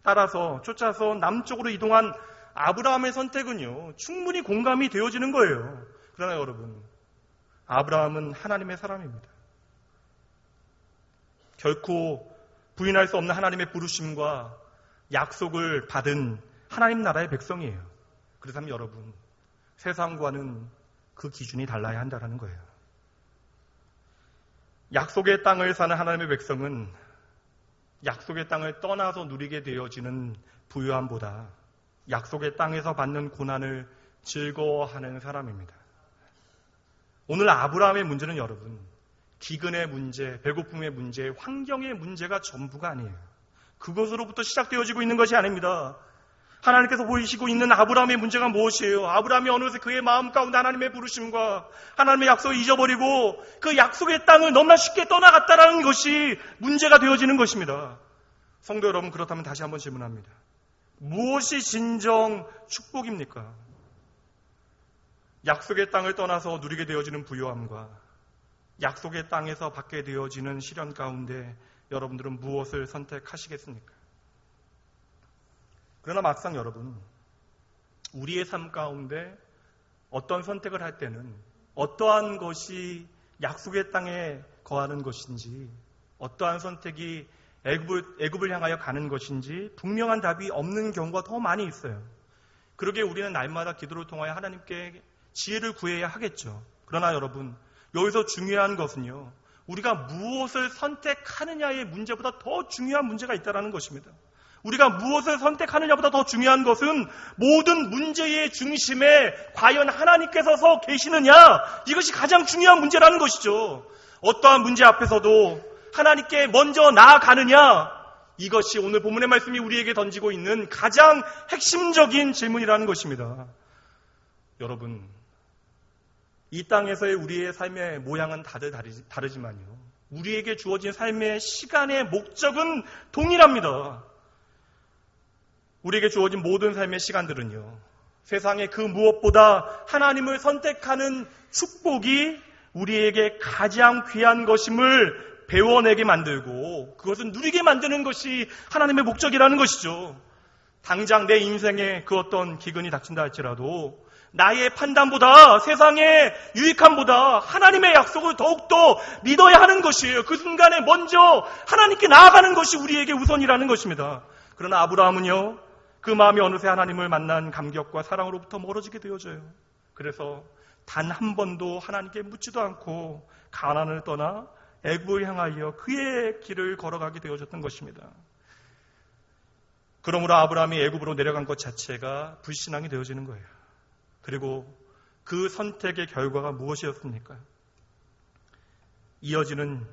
따라서 쫓아서 남쪽으로 이동한 아브라함의 선택은요, 충분히 공감이 되어지는 거예요. 그러나 여러분, 아브라함은 하나님의 사람입니다. 결코 부인할 수 없는 하나님의 부르심과 약속을 받은 하나님 나라의 백성이에요. 그렇다면 여러분, 세상과는 그 기준이 달라야 한다는 거예요. 약속의 땅을 사는 하나님의 백성은 약속의 땅을 떠나서 누리게 되어지는 부유함보다 약속의 땅에서 받는 고난을 즐거워하는 사람입니다. 오늘 아브라함의 문제는 여러분, 기근의 문제, 배고픔의 문제, 환경의 문제가 전부가 아니에요. 그것으로부터 시작되어지고 있는 것이 아닙니다. 하나님께서 보이시고 있는 아브라함의 문제가 무엇이에요? 아브라함이 어느새 그의 마음 가운데 하나님의 부르심과 하나님의 약속을 잊어버리고 그 약속의 땅을 너무나 쉽게 떠나갔다라는 것이 문제가 되어지는 것입니다. 성도 여러분, 그렇다면 다시 한번 질문합니다. 무엇이 진정 축복입니까? 약속의 땅을 떠나서 누리게 되어지는 부요함과 약속의 땅에서 받게 되어지는 시련 가운데 여러분들은 무엇을 선택하시겠습니까? 그러나 막상 여러분, 우리의 삶 가운데 어떤 선택을 할 때는 어떠한 것이 약속의 땅에 거하는 것인지, 어떠한 선택이 애굽을 향하여 가는 것인지 분명한 답이 없는 경우가 더 많이 있어요. 그러기에 우리는 날마다 기도를 통하여 하나님께 지혜를 구해야 하겠죠. 그러나 여러분, 여기서 중요한 것은요, 우리가 무엇을 선택하느냐의 문제보다 더 중요한 문제가 있다는 것입니다. 우리가 무엇을 선택하느냐보다 더 중요한 것은 모든 문제의 중심에 과연 하나님께서 서 계시느냐, 이것이 가장 중요한 문제라는 것이죠. 어떠한 문제 앞에서도 하나님께 먼저 나아가느냐, 이것이 오늘 본문의 말씀이 우리에게 던지고 있는 가장 핵심적인 질문이라는 것입니다. 여러분, 이 땅에서의 우리의 삶의 모양은 다들 다르지만요, 우리에게 주어진 삶의 시간의 목적은 동일합니다. 우리에게 주어진 모든 삶의 시간들은요, 세상의 그 무엇보다 하나님을 선택하는 축복이 우리에게 가장 귀한 것임을 배워내게 만들고 그것을 누리게 만드는 것이 하나님의 목적이라는 것이죠. 당장 내 인생에 그 어떤 기근이 닥친다 할지라도 나의 판단보다, 세상의 유익함보다 하나님의 약속을 더욱더 믿어야 하는 것이에요. 그 순간에 먼저 하나님께 나아가는 것이 우리에게 우선이라는 것입니다. 그러나 아브라함은요, 그 마음이 어느새 하나님을 만난 감격과 사랑으로부터 멀어지게 되어져요. 그래서 단 한 번도 하나님께 묻지도 않고 가나안을 떠나 애굽을 향하여 그의 길을 걸어가게 되어졌던 것입니다. 그러므로 아브라함이 애굽으로 내려간 것 자체가 불신앙이 되어지는 거예요. 그리고 그 선택의 결과가 무엇이었습니까? 이어지는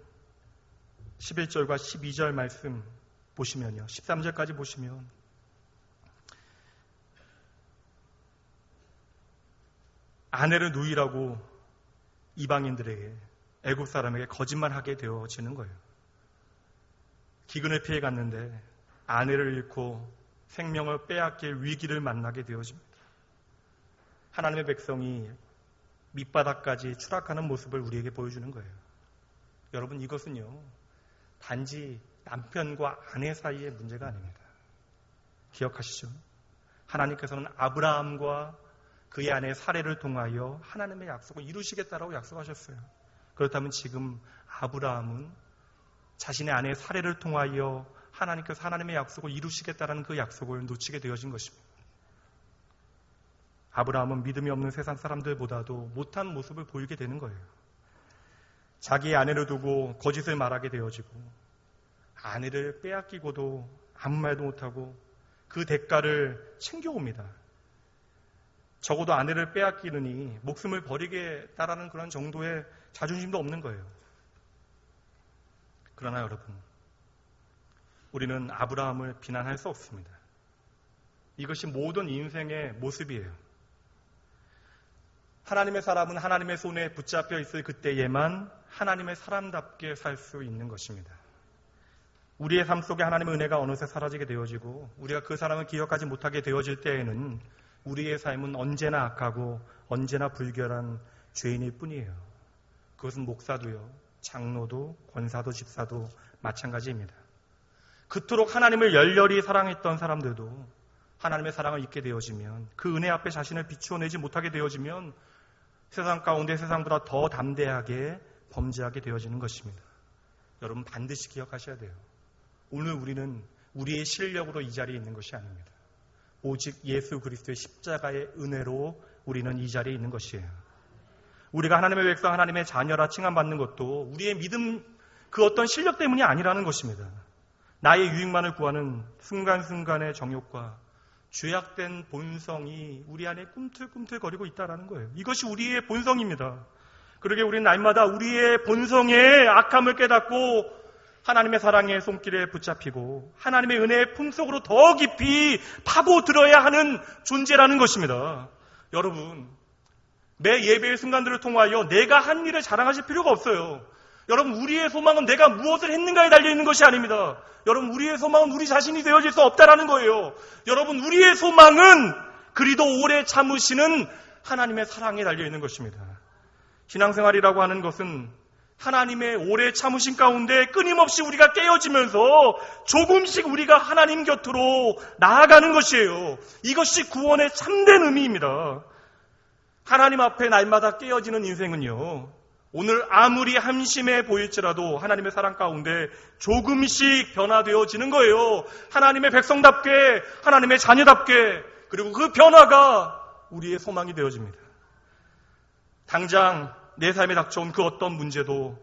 11절과 12절 말씀 보시면요, 13절까지 보시면 아내를 누이라고 이방인들에게, 애굽 사람에게 거짓말하게 되어지는 거예요. 기근을 피해갔는데 아내를 잃고 생명을 빼앗길 위기를 만나게 되어집니다. 하나님의 백성이 밑바닥까지 추락하는 모습을 우리에게 보여주는 거예요. 여러분, 이것은요, 단지 남편과 아내 사이의 문제가 아닙니다. 기억하시죠? 하나님께서는 아브라함과 그의 아내 사례를 통하여 하나님의 약속을 이루시겠다라고 약속하셨어요. 그렇다면 지금 아브라함은 자신의 아내 사례를 통하여 하나님께서 하나님의 약속을 이루시겠다라는 그 약속을 놓치게 되어진 것입니다. 아브라함은 믿음이 없는 세상 사람들보다도 못한 모습을 보이게 되는 거예요. 자기의 아내를 두고 거짓을 말하게 되어지고, 아내를 빼앗기고도 아무 말도 못하고 그 대가를 챙겨옵니다. 적어도 아내를 빼앗기느니 목숨을 버리겠다라는 그런 정도의 자존심도 없는 거예요. 그러나 여러분, 우리는 아브라함을 비난할 수 없습니다. 이것이 모든 인생의 모습이에요. 하나님의 사람은 하나님의 손에 붙잡혀 있을 그때에만 하나님의 사람답게 살 수 있는 것입니다. 우리의 삶 속에 하나님의 은혜가 어느새 사라지게 되어지고 우리가 그 사람을 기억하지 못하게 되어질 때에는 우리의 삶은 언제나 악하고 언제나 불결한 죄인일 뿐이에요. 그것은 목사도요, 장로도, 권사도, 집사도 마찬가지입니다. 그토록 하나님을 열렬히 사랑했던 사람들도 하나님의 사랑을 잊게 되어지면, 그 은혜 앞에 자신을 비추어내지 못하게 되어지면 세상 가운데 세상보다 더 담대하게 범죄하게 되어지는 것입니다. 여러분 반드시 기억하셔야 돼요. 오늘 우리는 우리의 실력으로 이 자리에 있는 것이 아닙니다. 오직 예수 그리스도의 십자가의 은혜로 우리는 이 자리에 있는 것이에요. 우리가 하나님의 백성, 하나님의 자녀라 칭함받는 것도 우리의 믿음 그 어떤 실력 때문이 아니라는 것입니다. 나의 유익만을 구하는 순간순간의 정욕과 죄악된 본성이 우리 안에 꿈틀꿈틀거리고 있다는 거예요. 이것이 우리의 본성입니다. 그러게 우리는 날마다 우리의 본성의 악함을 깨닫고 하나님의 사랑의 손길에 붙잡히고 하나님의 은혜의 품속으로 더 깊이 파고들어야 하는 존재라는 것입니다. 여러분, 매 예배의 순간들을 통하여 내가 한 일을 자랑하실 필요가 없어요. 여러분, 우리의 소망은 내가 무엇을 했는가에 달려있는 것이 아닙니다. 여러분, 우리의 소망은 우리 자신이 되어질 수 없다라는 거예요. 여러분, 우리의 소망은 그리도 오래 참으시는 하나님의 사랑에 달려있는 것입니다. 신앙생활이라고 하는 것은 하나님의 오래 참으신 가운데 끊임없이 우리가 깨어지면서 조금씩 우리가 하나님 곁으로 나아가는 것이에요. 이것이 구원의 참된 의미입니다. 하나님 앞에 날마다 깨어지는 인생은요, 오늘 아무리 한심해 보일지라도 하나님의 사랑 가운데 조금씩 변화되어지는 거예요. 하나님의 백성답게, 하나님의 자녀답게, 그리고 그 변화가 우리의 소망이 되어집니다. 당장 내 삶에 닥쳐온 그 어떤 문제도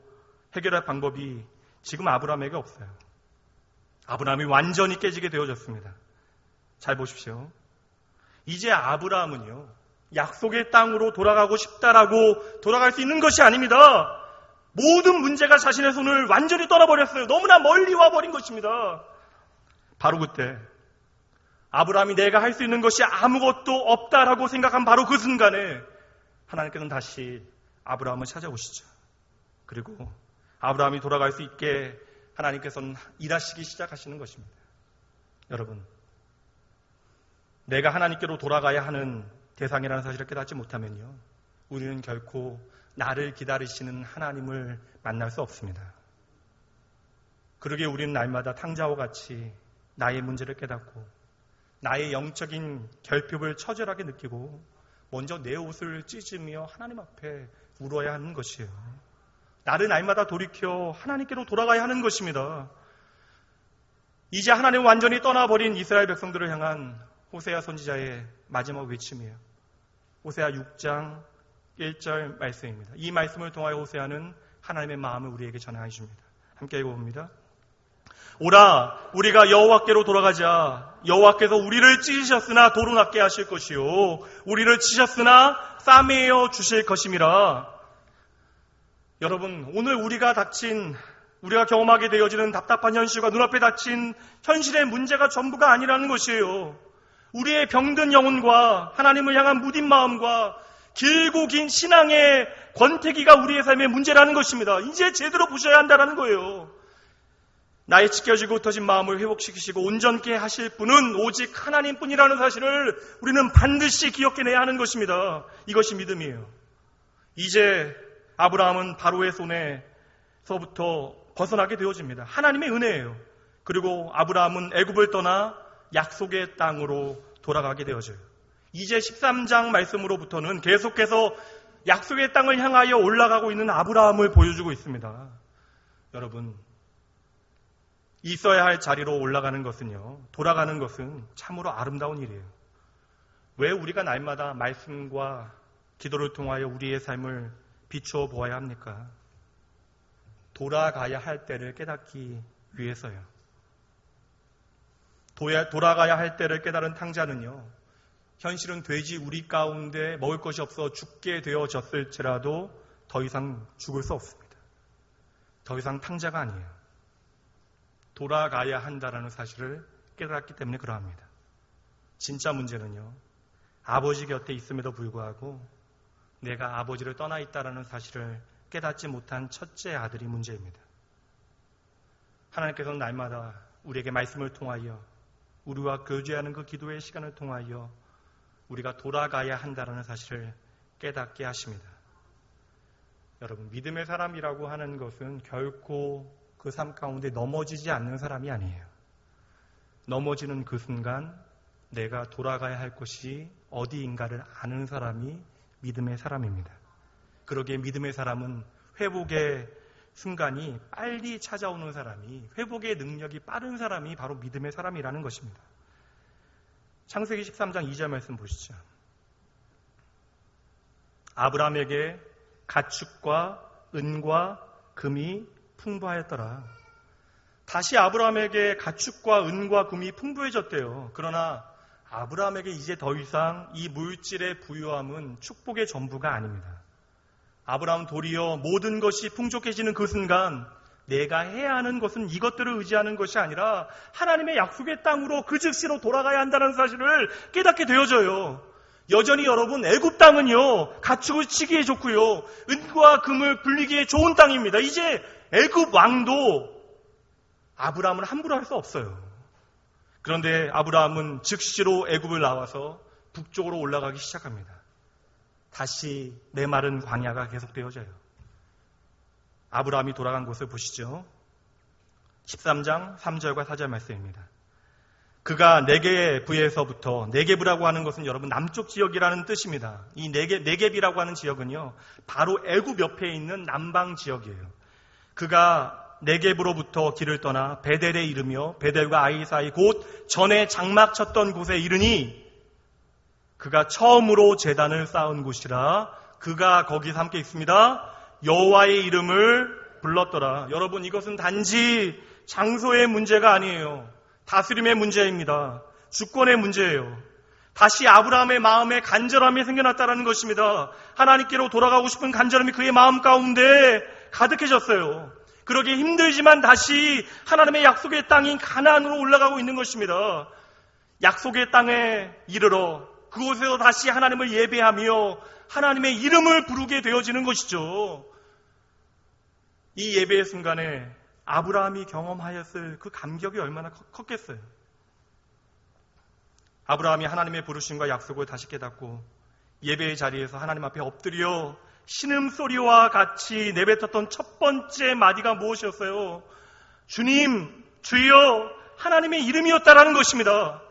해결할 방법이 지금 아브라함에게 없어요. 아브라함이 완전히 깨지게 되어졌습니다. 잘 보십시오. 이제 아브라함은요, 약속의 땅으로 돌아가고 싶다라고 돌아갈 수 있는 것이 아닙니다. 모든 문제가 자신의 손을 완전히 떠나버렸어요. 너무나 멀리 와버린 것입니다. 바로 그때 아브라함이 내가 할 수 있는 것이 아무것도 없다라고 생각한 바로 그 순간에 하나님께서는 다시 아브라함을 찾아오시죠. 그리고 아브라함이 돌아갈 수 있게 하나님께서는 일하시기 시작하시는 것입니다. 여러분, 내가 하나님께로 돌아가야 하는 대상이라는 사실을 깨닫지 못하면요, 우리는 결코 나를 기다리시는 하나님을 만날 수 없습니다. 그러기에 우리는 날마다 탕자와 같이 나의 문제를 깨닫고 나의 영적인 결핍을 처절하게 느끼고 먼저 내 옷을 찢으며 하나님 앞에 울어야 하는 것이에요. 나를 날마다 돌이켜 하나님께로 돌아가야 하는 것입니다. 이제 하나님 완전히 떠나버린 이스라엘 백성들을 향한 호세아 선지자의 마지막 외침이에요. 호세아 6장 1절 말씀입니다. 이 말씀을 통하여 호세아는 하나님의 마음을 우리에게 전하여 줍니다. 함께 읽어봅니다. 오라, 우리가 여호와께로 돌아가자. 여호와께서 우리를 찢으셨으나 도로 낫게 하실 것이요, 우리를 치셨으나 싸매어 주실 것임이라. 여러분, 오늘 우리가 경험하게 되어지는 답답한 현실과 눈앞에 닥친 현실의 문제가 전부가 아니라는 것이에요. 우리의 병든 영혼과 하나님을 향한 무딘 마음과 길고 긴 신앙의 권태기가 우리의 삶의 문제라는 것입니다. 이제 제대로 보셔야 한다는 거예요. 나의 찢겨지고 흩어진 마음을 회복시키시고 온전케 하실 분은 오직 하나님뿐이라는 사실을 우리는 반드시 기억해내야 하는 것입니다. 이것이 믿음이에요. 이제 아브라함은 바로의 손에서부터 벗어나게 되어집니다. 하나님의 은혜예요. 그리고 아브라함은 애굽을 떠나 약속의 땅으로 돌아가게 되어져요. 이제 13장 말씀으로부터는 계속해서 약속의 땅을 향하여 올라가고 있는 아브라함을 보여주고 있습니다. 여러분, 있어야 할 자리로 올라가는 것은요, 돌아가는 것은 참으로 아름다운 일이에요. 왜 우리가 날마다 말씀과 기도를 통하여 우리의 삶을 비추어 보아야 합니까? 돌아가야 할 때를 깨닫기 위해서요. 돌아가야 할 때를 깨달은 탕자는요, 현실은 돼지 우리 가운데 먹을 것이 없어 죽게 되어졌을지라도 더 이상 죽을 수 없습니다. 더 이상 탕자가 아니에요. 돌아가야 한다는 사실을 깨달았기 때문에 그러합니다. 진짜 문제는요, 아버지 곁에 있음에도 불구하고 내가 아버지를 떠나 있다는 사실을 깨닫지 못한 첫째 아들이 문제입니다. 하나님께서는 날마다 우리에게 말씀을 통하여 우리와 교제하는 그 기도의 시간을 통하여 우리가 돌아가야 한다는 사실을 깨닫게 하십니다. 여러분, 믿음의 사람이라고 하는 것은 결코 그 삶 가운데 넘어지지 않는 사람이 아니에요. 넘어지는 그 순간 내가 돌아가야 할 곳이 어디인가를 아는 사람이 믿음의 사람입니다. 그러기에 믿음의 사람은 회복의 순간이 빨리 찾아오는 사람이, 회복의 능력이 빠른 사람이 바로 믿음의 사람이라는 것입니다. 창세기 13장 2절 말씀 보시죠. 아브라함에게 가축과 은과 금이 풍부하였더라. 다시 아브라함에게 가축과 은과 금이 풍부해졌대요. 그러나 아브라함에게 이제 더 이상 이 물질의 부유함은 축복의 전부가 아닙니다. 아브라함 도리어 모든 것이 풍족해지는 그 순간 내가 해야 하는 것은 이것들을 의지하는 것이 아니라 하나님의 약속의 땅으로 그 즉시로 돌아가야 한다는 사실을 깨닫게 되어져요. 여전히 여러분, 애굽 땅은요, 가축을 치기에 좋고요, 은과 금을 불리기에 좋은 땅입니다. 이제 애굽 왕도 아브라함을 함부로 할 수 없어요. 그런데 아브라함은 즉시로 애굽을 나와서 북쪽으로 올라가기 시작합니다. 다시 메마른 광야가 계속되어져요. 아브라함이 돌아간 곳을 보시죠. 13장 3절과 4절 말씀입니다. 그가 네게브에서부터, 네게브라고 하는 것은 여러분 남쪽 지역이라는 뜻입니다. 이 네게브라고 하는 지역은요, 바로 애굽 옆에 있는 남방 지역이에요. 그가 네게브로부터 길을 떠나 베델에 이르며 베델과 아이 사이 곧 전에 장막 쳤던 곳에 이르니 그가 처음으로 제단을 쌓은 곳이라 그가 거기서 함께 있습니다. 여호와의 이름을 불렀더라. 여러분, 이것은 단지 장소의 문제가 아니에요. 다스림의 문제입니다. 주권의 문제예요. 다시 아브라함의 마음에 간절함이 생겨났다는 것입니다. 하나님께로 돌아가고 싶은 간절함이 그의 마음 가운데 가득해졌어요. 그러기 힘들지만 다시 하나님의 약속의 땅인 가나안으로 올라가고 있는 것입니다. 약속의 땅에 이르러 그곳에서 다시 하나님을 예배하며 하나님의 이름을 부르게 되어지는 것이죠. 이 예배의 순간에 아브라함이 경험하였을 그 감격이 얼마나 컸겠어요. 아브라함이 하나님의 부르심과 약속을 다시 깨닫고 예배의 자리에서 하나님 앞에 엎드려 신음소리와 같이 내뱉었던 첫 번째 마디가 무엇이었어요? 주님, 주여, 하나님의 이름이었다라는 것입니다.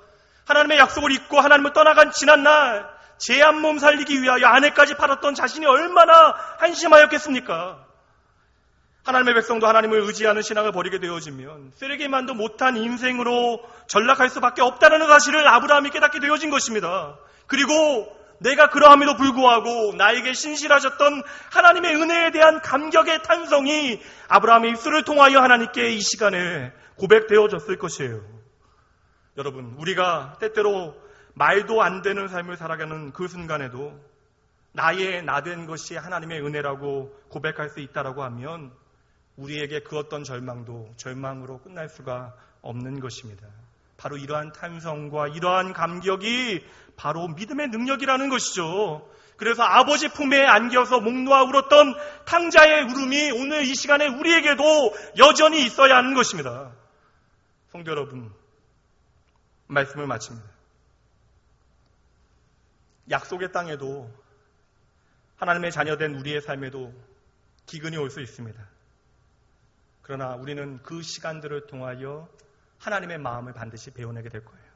하나님의 약속을 잊고 하나님을 떠나간 지난날 제 한 몸 살리기 위하여 아내까지 팔았던 자신이 얼마나 한심하였겠습니까? 하나님의 백성도 하나님을 의지하는 신앙을 버리게 되어지면 쓰레기만도 못한 인생으로 전락할 수밖에 없다는 사실을 아브라함이 깨닫게 되어진 것입니다. 그리고 내가 그러함에도 불구하고 나에게 신실하셨던 하나님의 은혜에 대한 감격의 탄성이 아브라함의 입술을 통하여 하나님께 이 시간에 고백되어졌을 것이에요. 여러분, 우리가 때때로 말도 안 되는 삶을 살아가는 그 순간에도 나의 나된 것이 하나님의 은혜라고 고백할 수 있다라고 하면 우리에게 그 어떤 절망도 절망으로 끝날 수가 없는 것입니다. 바로 이러한 탄성과 이러한 감격이 바로 믿음의 능력이라는 것이죠. 그래서 아버지 품에 안겨서 목 놓아 울었던 탕자의 울음이 오늘 이 시간에 우리에게도 여전히 있어야 하는 것입니다. 성도 여러분, 말씀을 마칩니다. 약속의 땅에도 하나님의 자녀된 우리의 삶에도 기근이 올 수 있습니다. 그러나 우리는 그 시간들을 통하여 하나님의 마음을 반드시 배워내게 될 거예요.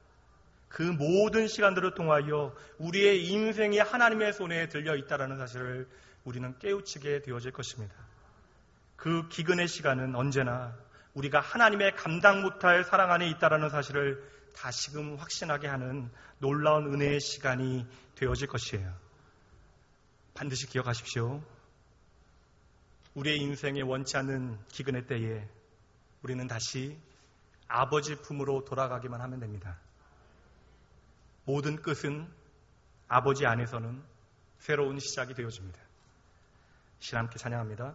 그 모든 시간들을 통하여 우리의 인생이 하나님의 손에 들려 있다는 사실을 우리는 깨우치게 되어질 것입니다. 그 기근의 시간은 언제나 우리가 하나님의 감당 못할 사랑 안에 있다는 사실을 다시금 확신하게 하는 놀라운 은혜의 시간이 되어질 것이에요. 반드시 기억하십시오. 우리의 인생에 원치 않는 기근의 때에 우리는 다시 아버지 품으로 돌아가기만 하면 됩니다. 모든 끝은 아버지 안에서는 새로운 시작이 되어집니다. 신함께 찬양합니다.